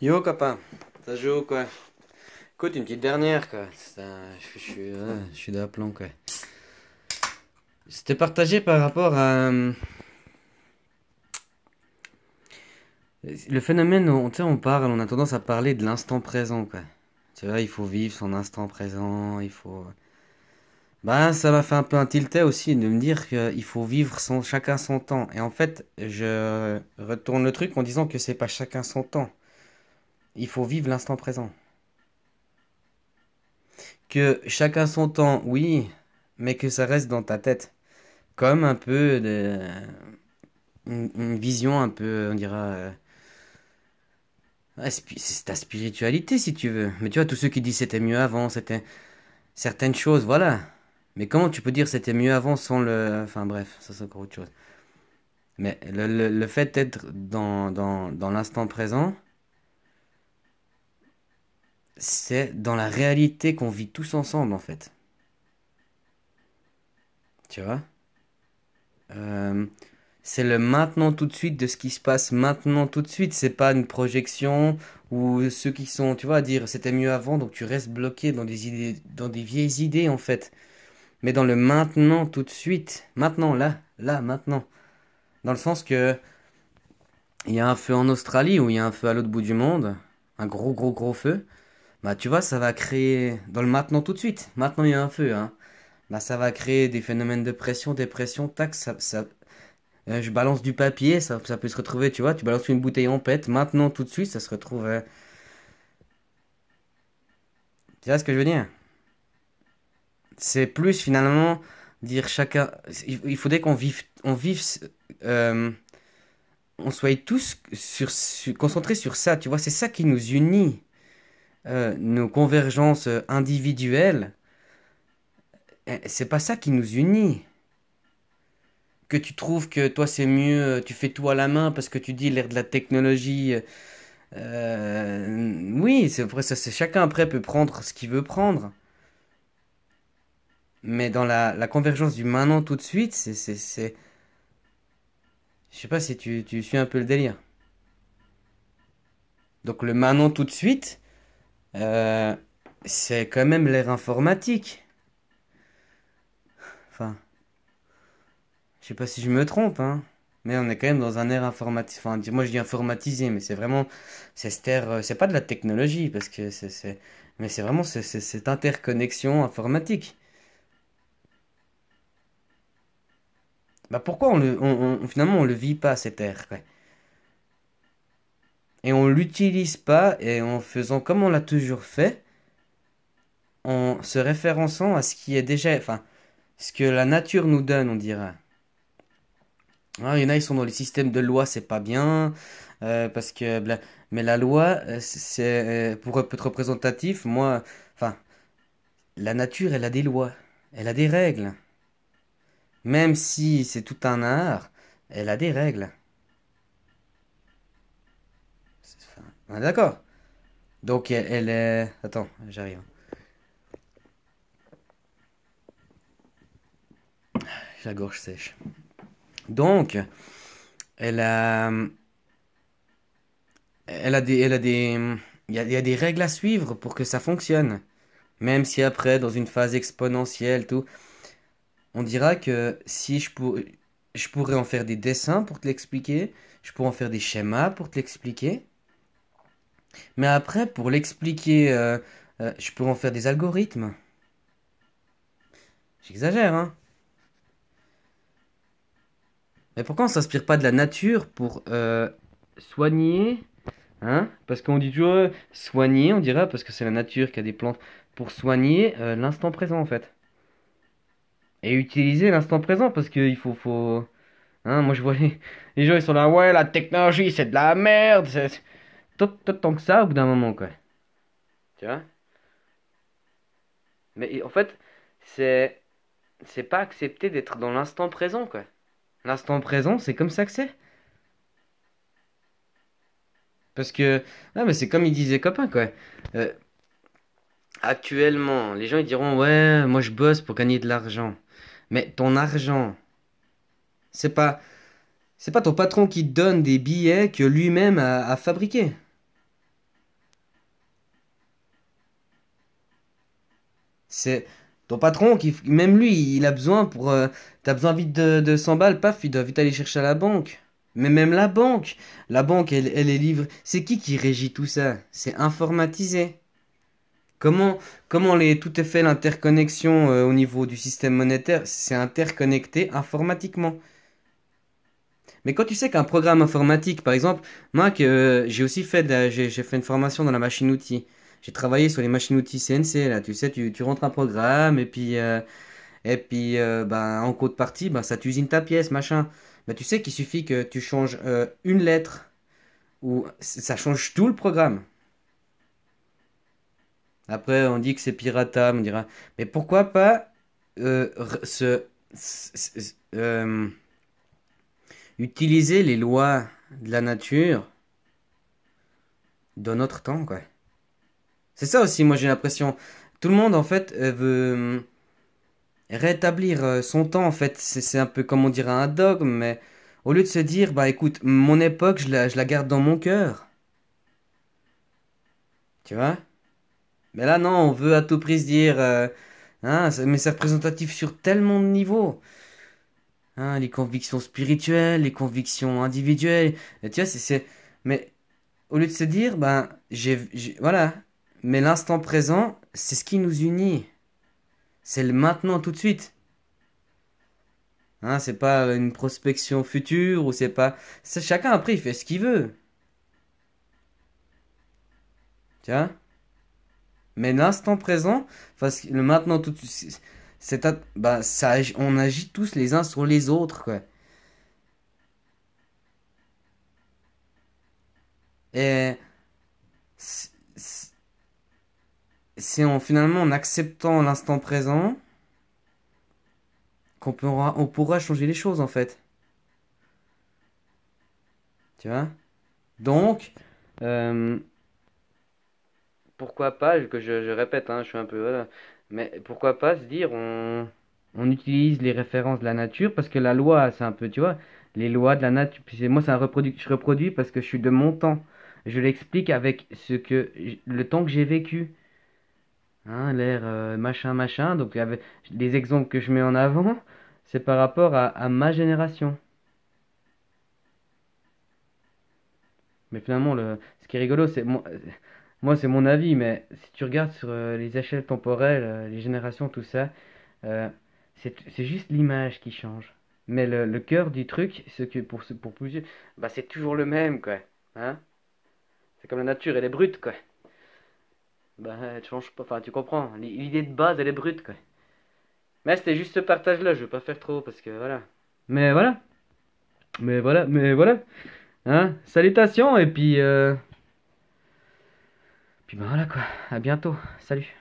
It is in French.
Yo copain, ça joue quoi? Écoute, une petite dernière quoi. Je suis d'aplomb quoi. C'était partagé par rapport à le phénomène où tu sais, on parle, on a tendance à parler de l'instant présent quoi. Tu vois, il faut vivre son instant présent, il faut. Bah, ça m'a fait un peu un tiltet aussi de me dire qu'il faut vivre chacun son temps. Et en fait, je retourne le truc en disant que c'est pas chacun son temps. Il faut vivre l'instant présent. Que chacun son temps, oui, mais que ça reste dans ta tête. Comme un peu une vision un peu, on dira, ouais, c'est ta spiritualité si tu veux. Mais tu vois, tous ceux qui disent c'était mieux avant, c'était certaines choses, voilà. Mais comment tu peux dire c'était mieux avant sans le... Enfin bref, ça c'est encore autre chose. Mais le fait d'être dans l'instant présent, c'est dans la réalité qu'on vit tous ensemble en fait. Tu vois? Euh, c'est le maintenant tout de suite de ce qui se passe maintenant tout de suite. C'est pas une projection ou ceux qui sont, tu vois, à dire c'était mieux avant, donc tu restes bloqué dans des idées, dans des vieilles idées en fait. Mais dans le maintenant tout de suite, maintenant, là, maintenant. Dans le sens que il y a un feu en Australie ou il y a un feu à l'autre bout du monde, un gros feu. Bah tu vois, ça va créer dans le maintenant tout de suite. Maintenant il y a un feu, hein. Bah ça va créer des phénomènes de pression, dépression, tac, je balance du papier, ça peut se retrouver, tu vois, tu balances une bouteille en pète, maintenant tout de suite, ça se retrouve. Tu vois ce que je veux dire? C'est plus finalement dire chacun. Il faudrait qu'on vive, euh, on soit tous concentrés sur ça, tu vois, c'est ça qui nous unit. Nos convergences individuelles, c'est pas ça qui nous unit. Que tu trouves que toi c'est mieux, tu fais tout à la main parce que tu dis l'ère de la technologie. Oui, c'est vrai, ça, c'est chacun après peut prendre ce qu'il veut prendre. Mais dans la convergence du maintenant tout de suite, je sais pas si tu suis un peu le délire. Donc le maintenant tout de suite, euh, c'est quand même l'ère informatique. Enfin, je sais pas si je me trompe, hein. Mais on est quand même dans un ère informatique. Enfin, moi je dis informatisé, mais c'est vraiment, c'est cette ère, c'est pas de la technologie parce que mais c'est vraiment cette interconnexion informatique. Bah pourquoi finalement on le vit pas cette ère, quoi. Et on l'utilise pas et en faisant comme on l'a toujours fait, en se référençant à ce qui est déjà, enfin, ce que la nature nous donne, on dira. Ah, il y en a, ils sont dans les systèmes de loi, c'est pas bien, parce que, mais la loi, pour être représentatif, moi, enfin, la nature, elle a des lois, elle a des règles. Même si c'est tout un art, elle a des règles. Enfin, on est d'accord. Donc, elle est... Attends, j'arrive. J'ai la gorge sèche. Donc, elle a, elle a des, il y a des règles à suivre pour que ça fonctionne. Même si après, dans une phase exponentielle, tout, on dira que si je pourrais en faire des dessins pour te l'expliquer, je pourrais en faire des schémas pour te l'expliquer. Mais après, pour l'expliquer, je pourrais en faire des algorithmes. J'exagère, hein. Mais pourquoi on s'inspire pas de la nature pour soigner, hein? Parce qu'on dit toujours soigner, on dirait, parce que c'est la nature qui a des plantes, pour soigner l'instant présent en fait. Et utiliser l'instant présent parce qu'il faut... Hein, moi je vois les gens ils sont là, ouais, la technologie c'est de la merde. Tant que ça au bout d'un moment quoi. Tu vois? Mais en fait, c'est c'est pas accepter d'être dans l'instant présent quoi. L'instant présent, c'est comme ça que c'est. Parce que, ah, mais c'est comme il disait copain, quoi. Euh, Actuellement, les gens ils diront, ouais, moi je bosse pour gagner de l'argent. Mais ton argent, c'est pas, c'est pas ton patron qui te donne des billets que lui-même a fabriqués. C'est ton patron qui, même lui, il a besoin pour. T'as besoin vite de 100 balles, paf, il doit vite aller chercher à la banque. Mais même la banque, elle est livrée. C'est qui régit tout ça? C'est informatisé. Comment, tout est fait l'interconnexion au niveau du système monétaire? C'est interconnecté informatiquement. Mais quand tu sais qu'un programme informatique, par exemple, moi j'ai aussi fait j'ai fait une formation dans la machine-outil. J'ai travaillé sur les machines-outils CNC là, tu sais, tu rentres un programme et puis ben, en contrepartie, ben, ça t'usine ta pièce, machin. Mais tu sais qu'il suffit que tu changes une lettre ou ça change tout le programme. Après, on dit que c'est piratable, on dira. Mais pourquoi pas utiliser les lois de la nature dans notre temps, quoi. C'est ça aussi, moi j'ai l'impression. Tout le monde, en fait, veut rétablir son temps, en fait. C'est un peu comme on dirait un dogme, mais au lieu de se dire, bah écoute, mon époque, je la garde dans mon cœur. Tu vois? Mais là, non, on veut à tout prix se dire, hein, mais c'est représentatif sur tellement de niveaux. Hein, les convictions spirituelles, les convictions individuelles. Et tu vois, mais au lieu de se dire, ben, voilà. Mais l'instant présent, c'est ce qui nous unit. C'est le maintenant tout de suite. Hein, c'est pas une prospection future ou c'est pas. Chacun après il fait ce qu'il veut. Tu vois? Mais l'instant présent, parce que le maintenant tout de suite, bah, on agit tous les uns sur les autres, quoi. Et c'est finalement en acceptant l'instant présent on pourra changer les choses en fait. Tu vois? Donc, euh, pourquoi pas, que je répète, hein, je suis un peu, voilà, mais pourquoi pas se dire, on utilise les références de la nature, parce que la loi, c'est un peu, tu vois, les lois de la nature, puis moi, je reproduis parce que je suis de mon temps. Je l'explique avec le temps que j'ai vécu, hein, l'air machin, machin, donc avec les exemples que je mets en avant, c'est par rapport à ma génération. Mais finalement, ce qui est rigolo, moi, c'est mon avis, mais si tu regardes sur les échelles temporelles, les générations, tout ça, euh, c'est juste l'image qui change. Mais le cœur du truc, ce que pour plusieurs, bah, c'est toujours le même, quoi. Hein? C'est comme la nature, elle est brute, quoi. Bah, elle change pas, enfin, tu comprends. L'idée de base, elle est brute, quoi. Mais c'était juste ce partage-là, je veux pas faire trop, parce que voilà. Mais voilà, mais voilà. Hein? Salutations, et puis ben voilà, quoi. À bientôt. Salut.